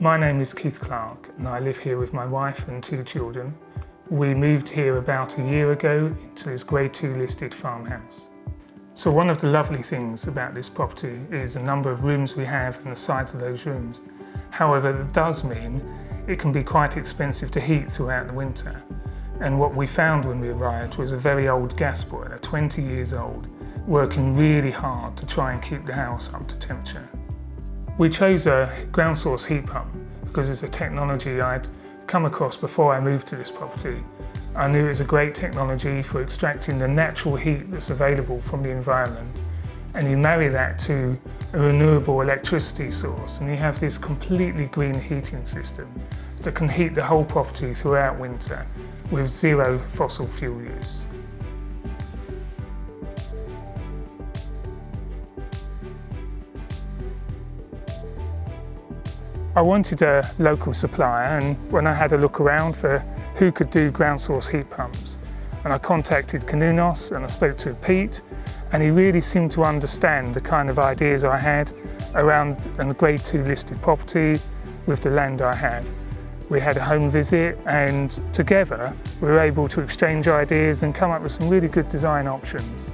My name is Clarke and I live here with my wife and 2 children. We moved here about a year ago into this Grade 2 listed farmhouse. So one of the lovely things about this property is the number of rooms we have and the size of those rooms. However, that does mean it can be quite expensive to heat throughout the winter. And what we found when we arrived was a very old gas boiler, 20 years old, working really hard to try and keep the house up to temperature. We chose a ground source heat pump because it's a technology I'd come across before I moved to this property. I knew it was a great technology for extracting the natural heat that's available from the environment, and you marry that to a renewable electricity source and you have this completely green heating system that can heat the whole property throughout winter with 0 fossil fuel use. I wanted a local supplier, and when I had a look around for who could do ground source heat pumps, and I contacted Cernunnos and I spoke to Pete, and he really seemed to understand the kind of ideas I had around a Grade 2 listed property with the land I have. We had a home visit and together we were able to exchange ideas and come up with some really good design options.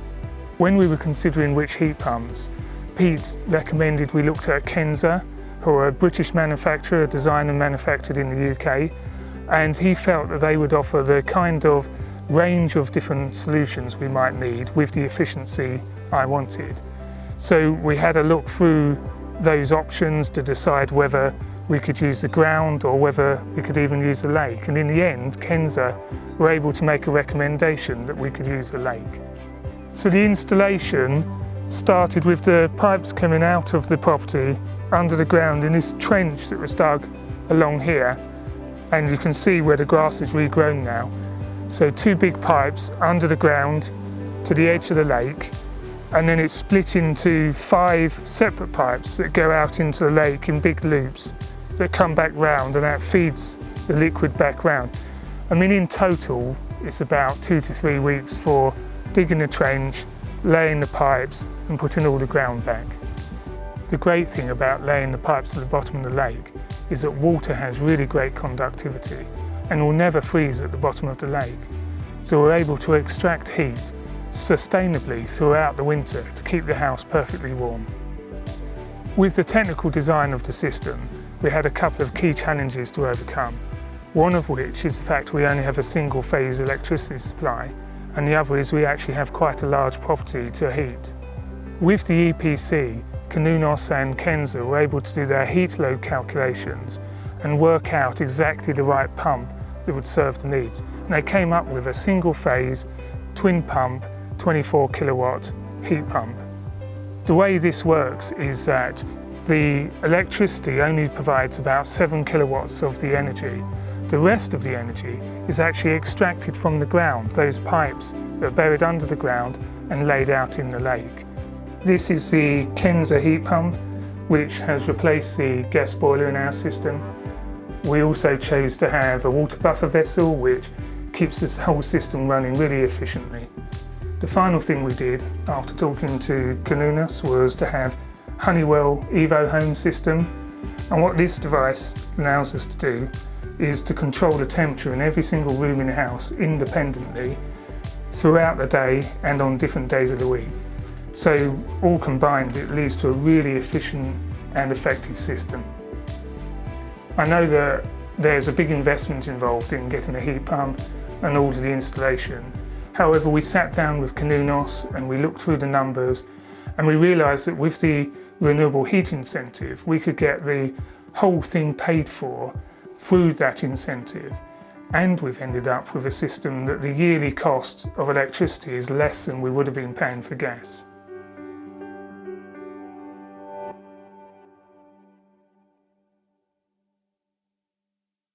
When we were considering which heat pumps, Pete recommended we looked at Cernunnos, who are a British manufacturer, designed and manufactured in the UK, and he felt that they would offer the kind of range of different solutions we might need with the efficiency I wanted. So we had a look through those options to decide whether we could use the ground or whether we could even use the lake, and in the end Cernunnos were able to make a recommendation that we could use the lake. So the installation started with the pipes coming out of the property under the ground in this trench that was dug along here, and you can see where the grass is regrown now. So 2 big pipes under the ground to the edge of the lake, and then it's split into 5 separate pipes that go out into the lake in big loops that come back round, and that feeds the liquid back round. I mean, in total it's about 2 to 3 weeks for digging the trench, laying the pipes and putting all the ground back. The great thing about laying the pipes at the bottom of the lake is that water has really great conductivity and will never freeze at the bottom of the lake. So we're able to extract heat sustainably throughout the winter to keep the house perfectly warm. With the technical design of the system, we had a couple of key challenges to overcome. One of which is the fact we only have a single phase electricity supply, and the other is we actually have quite a large property to heat. With the EPC, Cernunnos and Cernunnos were able to do their heat load calculations and work out exactly the right pump that would serve the needs. And they came up with a single phase, twin pump, 24 kilowatt heat pump. The way this works is that the electricity only provides about 7 kilowatts of the energy. The rest of the energy is actually extracted from the ground, those pipes that are buried under the ground and laid out in the lake. This is the Cernunnos heat pump, which has replaced the gas boiler in our system. We also chose to have a water buffer vessel, which keeps this whole system running really efficiently. The final thing we did after talking to Cernunnos was to have Honeywell Evo Home system, and what this device allows us to do is to control the temperature in every single room in the house independently throughout the day and on different days of the week. So all combined, it leads to a really efficient and effective system. I know that there's a big investment involved in getting a heat pump and all of the installation. However, we sat down with Cernunnos and we looked through the numbers, and we realised that with the renewable heat incentive, we could get the whole thing paid for through that incentive. And we've ended up with a system that the yearly cost of electricity is less than we would have been paying for gas.